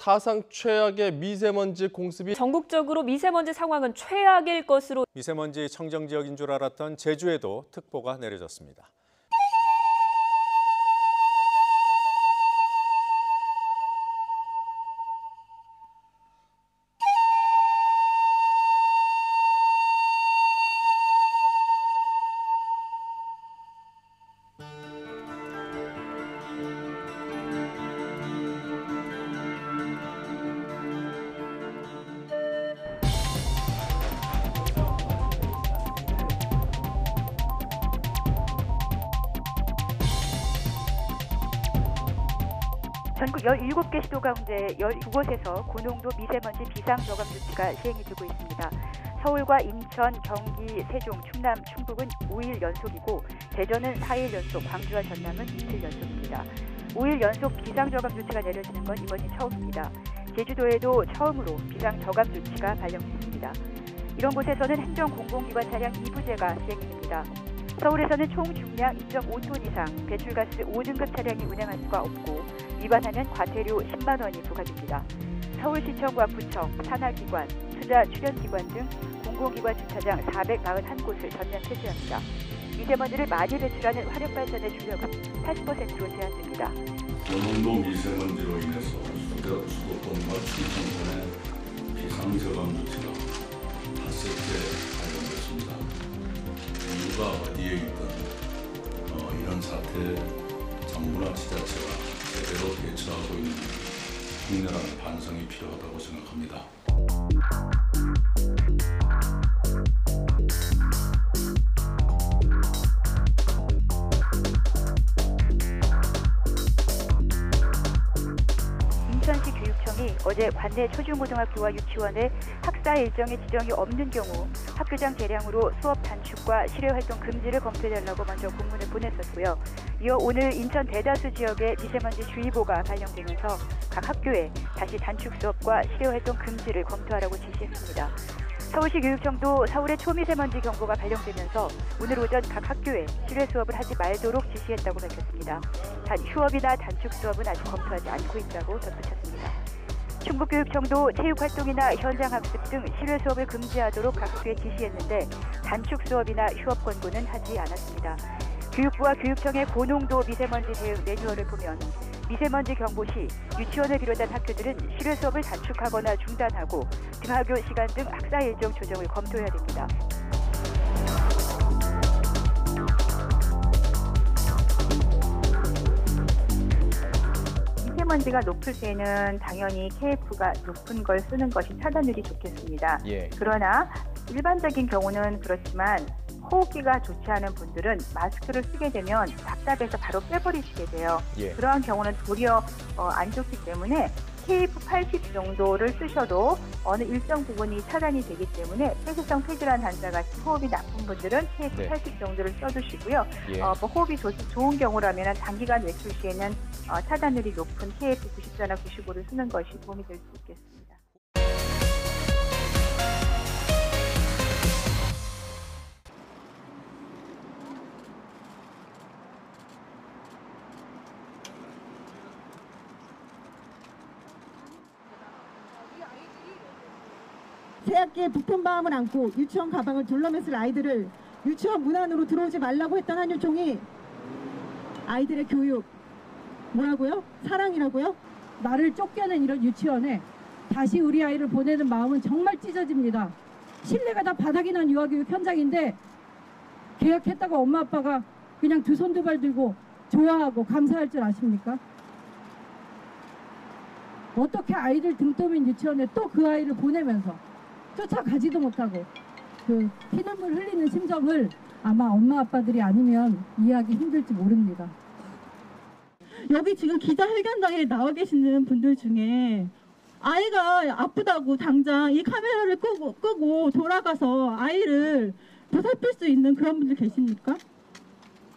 사상 최악의 미세먼지 공습이 전국적으로 미세먼지 상황은 최악일 것으로 미세먼지 청정 지역인 줄 알았던 제주에도 특보가 내려졌습니다. 전국 17개 시도 가운데 12곳에서 고농도 미세먼지 비상저감 조치가 시행이 되고 있습니다. 서울과 인천, 경기, 세종, 충남, 충북은 5일 연속이고 대전은 4일 연속, 광주와 전남은 이틀 연속입니다. 5일 연속 비상저감 조치가 내려지는 건 이번이 처음입니다. 제주도에도 처음으로 비상저감 조치가 발령됐습니다. 이런 곳에서는 행정공공기관 차량 2부제가 시행이 됩니다. 서울에서는 총 중량 2.5톤 이상 배출가스 5등급 차량이 운행할 수가 없고 위반하면 과태료 10만 원이 부과됩니다. 서울시청과 구청, 산하기관, 투자 출연기관 등 공공기관 주차장 441곳을 전면 폐쇄합니다. 미세먼지를 많이 배출하는 화력발전의 출력은 80%로 제한됩니다. 고농도 미세먼지로 인해서 수도권과 충청권의 비상저감 조치가 5세 발령됐습니다. 누가 어디에 있든 이런 사태에 정부나 지자체가 제대로 대처하고 있는 국내라는 반성이 필요하다고 생각합니다. 인천시 교육청이 어제 관내 초중고등학교와 유치원에 학사 일정의 지정이 없는 경우 학교장 재량으로 수업 단축과 실외활동 금지를 검토해달라고 먼저 공문을 보냈었고요. 이어 오늘 인천 대다수 지역에 미세먼지 주의보가 발령되면서 각 학교에 다시 단축 수업과 실외활동 금지를 검토하라고 지시했습니다. 서울시 교육청도 서울에 초미세먼지 경보가 발령되면서 오늘 오전 각 학교에 실외 수업을 하지 말도록 지시했다고 밝혔습니다. 단 휴업이나 단축 수업은 아직 검토하지 않고 있다고 덧붙였습니다. 충북교육청도 체육활동이나 현장학습 등 실외 수업을 금지하도록 각 학교에 지시했는데 단축 수업이나 휴업 권고는 하지 않았습니다. 교육부와 교육청의 고농도 미세먼지 대응 매뉴얼을 보면 미세먼지 경보 시 유치원을 비롯한 학교들은 실외 수업을 단축하거나 중단하고 등하교 시간 등 학사 일정 조정을 검토해야 됩니다. 미세먼지가 높을 때는 당연히 KF가 높은 걸 쓰는 것이 차단율이 좋겠습니다. 그러나 일반적인 경우는 그렇지만 호흡기가 좋지 않은 분들은 마스크를 쓰게 되면 답답해서 바로 빼버리시게 돼요. 그러한 경우는 도리어 안 좋기 때문에 KF80 정도를 쓰셔도 어느 일정 부분이 차단이 되기 때문에 폐쇄성 폐질환 환자같이 호흡이 나쁜 분들은 KF80 정도를 써주시고요. 호흡이 좋은 경우라면 단기간 외출 시에는 차단율이 높은 KF94나 95를 쓰는 것이 도움이 될 수 있겠습니다. 새학기에 불편마음을 안고 유치원 가방을 둘러맸을 아이들을 유치원 문 안으로 들어오지 말라고 했던 한유총이 아이들의 교육 뭐라고요? 사랑이라고요? 나를 쫓겨낸 이런 유치원에 다시 우리 아이를 보내는 마음은 정말 찢어집니다. 신뢰가 다 바닥이 난 유아교육 현장인데 계약했다고 엄마 아빠가 그냥 두 손 두 발 들고 좋아하고 감사할 줄 아십니까? 어떻게 아이를 등 떠민 유치원에 또 그 아이를 보내면서 쫓아가지도 못하고 그 피눈물 흘리는 심정을 아마 엄마 아빠들이 아니면 이해하기 힘들지 모릅니다. 여기 지금 기자회견장에 나와 계시는 분들 중에 아이가 아프다고 당장 이 카메라를 끄고 돌아가서 아이를 보살필 수 있는 그런 분들 계십니까?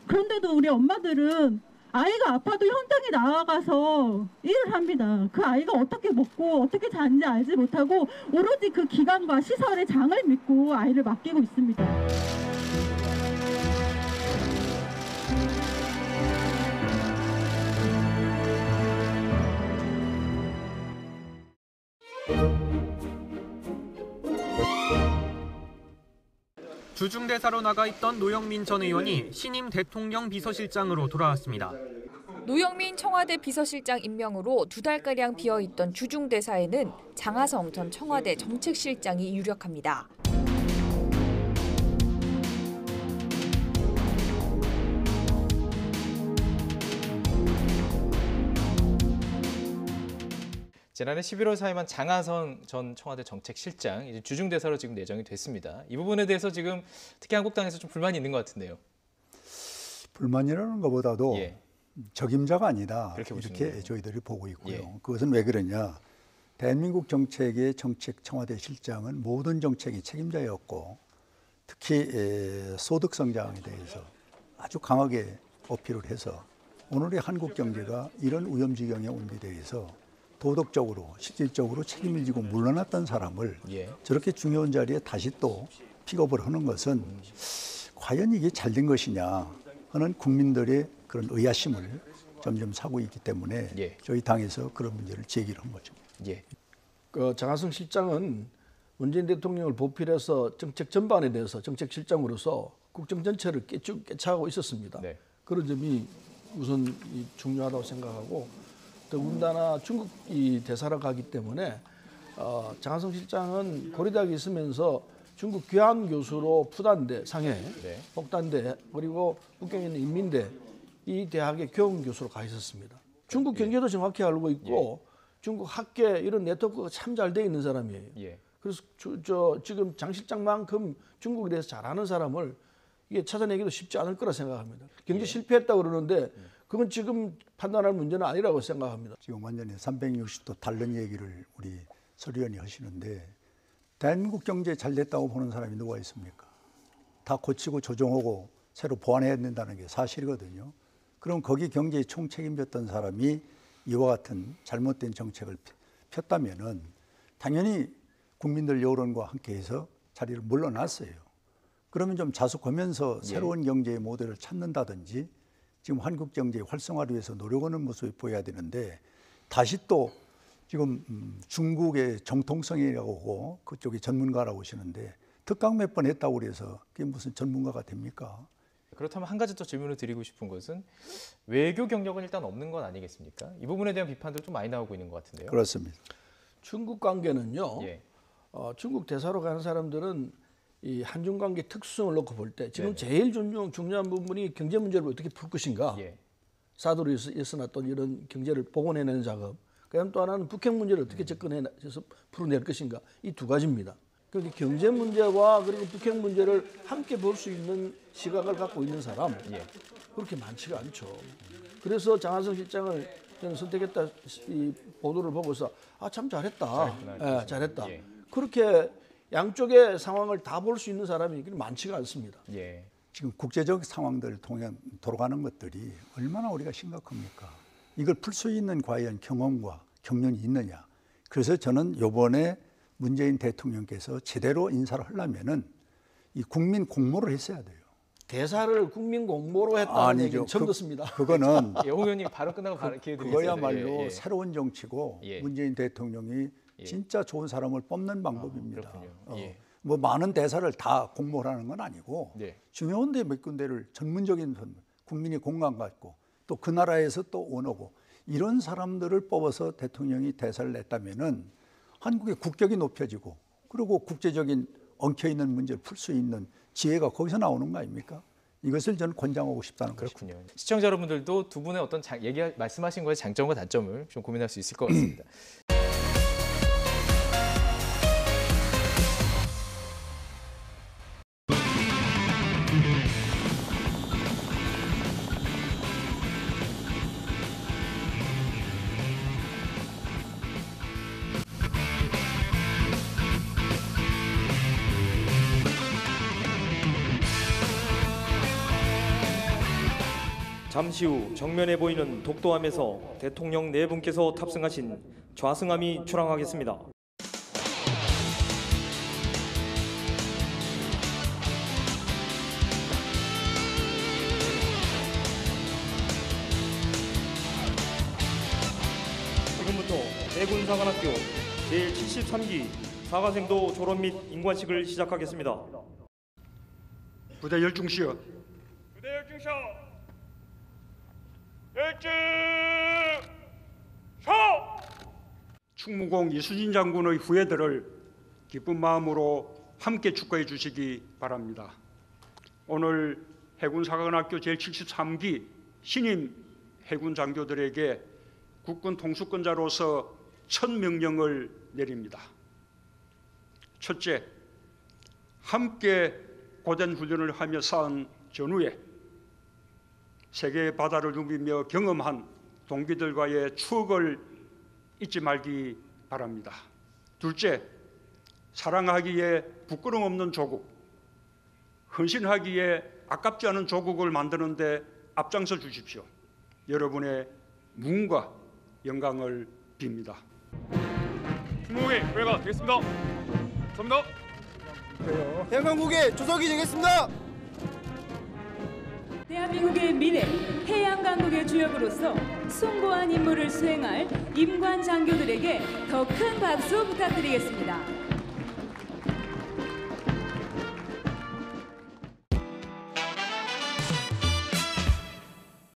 그런데도 우리 엄마들은 아이가 아파도 현장에 나아가서 일을 합니다. 그 아이가 어떻게 먹고 어떻게 자는지 알지 못하고 오로지 그 기관과 시설의 장을 믿고 아이를 맡기고 있습니다. 주중대사로 나가 있던 노영민 전 의원이 신임 대통령 비서실장으로 돌아왔습니다. 노영민 청와대 비서실장 임명으로 2달가량 비어있던 주중대사에는 장하성 전 청와대 정책실장이 유력합니다. 지난해 11월 사임한 장하성 전 청와대 정책실장 이제 주중대사로 지금 내정이 됐습니다. 이 부분에 대해서 지금 특히 한국당에서 좀 불만이 있는 것 같은데요. 불만이라는 것보다도 예. 적임자가 아니다 그렇게 이렇게 저희들이 보고 있고요. 예. 그것은 왜 그러냐. 대한민국 정책의 정책 청와대 실장은 모든 정책의 책임자였고 특히 소득 성장에 대해서 아주 강하게 어필을 해서 오늘의 한국 경제가 이런 위험지경에 온 데 대해서 도덕적으로 실질적으로 책임을 지고 물러났던 사람을 예. 저렇게 중요한 자리에 다시 또 픽업을 하는 것은 과연 이게 잘된 것이냐 하는 국민들의 그런 의아심을 점점 사고 있기 때문에 예. 저희 당에서 그런 문제를 제기를 한 거죠. 예. 장하성 실장은 문재인 대통령을 보필해서 정책 전반에 대해서 정책 실장으로서 국정 전체를 꿰차고 있었습니다. 네. 그런 점이 우선 중요하다고 생각하고 더군다나 중국 대사로 가기 때문에 장하성 실장은 고려대학에 있으면서 중국 귀한 교수로 푸단대, 상해, 네. 복단대 그리고 북경에 있는 인민대 이 대학의 교원 교수로 가 있었습니다. 중국 경제도 정확히 알고 있고 중국 학계 이런 네트워크가 참 잘 돼 있는 사람이에요. 예. 그래서 지금 장 실장만큼 중국에 대해서 잘 아는 사람을 이게 찾아내기도 쉽지 않을 거라 생각합니다. 경제 실패했다고 그러는데 그건 지금 판단할 문제는 아니라고 생각합니다. 지금 완전히 360도 다른 얘기를 우리 설 의원이 하시는데 대한민국 경제 잘 됐다고 보는 사람이 누가 있습니까? 다 고치고 조정하고 새로 보완해야 된다는 게 사실이거든요. 그럼 거기 경제에 총책임졌던 사람이 이와 같은 잘못된 정책을 폈다면은 당연히 국민들 여론과 함께해서 자리를 물러났어요. 그러면 좀 자숙하면서 새로운 경제의 모델을 찾는다든지 지금 한국 경제의 활성화를 위해서 노력하는 모습을 보여야 되는데 다시 또 지금 중국의 정통성이라고 하고 그쪽이 전문가라고 하시는데 특강 몇 번 했다고 그래서 그게 무슨 전문가가 됩니까? 그렇다면 한 가지 또 질문을 드리고 싶은 것은 외교 경력은 일단 없는 건 아니겠습니까? 이 부분에 대한 비판들 좀 많이 나오고 있는 것 같은데요. 그렇습니다. 중국 관계는요. 예. 중국 대사로 가는 사람들은 이 한중 관계 특수성을 놓고 볼 때 지금 네네. 제일 중요한 부분이 경제 문제를 어떻게 풀 것인가. 예. 사도로 있어놨던 이런 경제를 복원해내는 작업. 그다음 또 하나는 북핵 문제를 어떻게 접근해서 풀어낼 것인가. 이 두 가지입니다. 그런데 경제 문제와 그리고 북핵 문제를 함께 볼 수 있는 시각을 갖고 있는 사람 그렇게 많지가 않죠. 그래서 장하성 실장을 저는 선택했다 이 보도를 보고서 참 잘했다. 잘했다. 예. 그렇게 양쪽의 상황을 다 볼 수 있는 사람이 많지가 않습니다. 예. 지금 국제적 상황들 통해 돌아가는 것들이 얼마나 우리가 심각합니까? 이걸 풀 수 있는 과연 경험과 경륜이 있느냐. 그래서 저는 이번에 문재인 대통령께서 제대로 인사를 하려면은 이 국민 공모를 했어야 돼요. 대사를 국민 공모로 했다는 얘기는 처음 듣습니다. 그거는 예, 홍 의원님 바로 끝나고 바로 기회 드리겠습니다. 그거야말로 새로운 정치고 문재인 대통령이 진짜 좋은 사람을 뽑는 방법입니다. 뭐 많은 대사를 다 공모하는 건 아니고 중요한 데 몇 군데를 전문적인 국민이 공감 갖고 또 그 나라에서 또 원하고 이런 사람들을 뽑아서 대통령이 대사를 냈다면은 한국의 국격이 높여지고 그리고 국제적인 엉켜있는 문제를 풀 수 있는 지혜가 거기서 나오는 거 아닙니까? 이것을 저는 권장하고 싶다는 거죠. 그렇군요. 시청자 여러분들도 두 분의 어떤 말씀하신 거의 장점과 단점을 좀 고민할 수 있을 것 같습니다. 잠시 후 정면에 보이는 독도함에서 대통령 네 분께서 탑승하신 좌승함이 출항하겠습니다. 지금부터 대군사관학교 제73기 사관생도 졸업 및 임관식을 시작하겠습니다. 부대 열중시어. 부대 열중시어. 열중. 충무공 이수진 장군의 후예들을 기쁜 마음으로 함께 축하해 주시기 바랍니다. 오늘 해군사관학교 제73기 신임 해군 장교들에게 국군 통수권자로서 첫 명령을 내립니다. 첫째, 함께 고된 훈련을 하며 쌓은 전후에 세계의 바다를 누비며 경험한 동기들과의 추억을 잊지 말기 바랍니다. 둘째, 사랑하기에 부끄럼 없는 조국, 헌신하기에 아깝지 않은 조국을 만드는 데 앞장서 주십시오. 여러분의 무음과 영광을 빕니다. 충무공의 후예가 되겠습니다. 감사합니다. 해양강국의 조석이 되겠습니다. 대한민국의 미래 해양강국의 주역으로서 숭고한 임무를 수행할 임관 장교들에게 더 큰 박수 부탁드리겠습니다.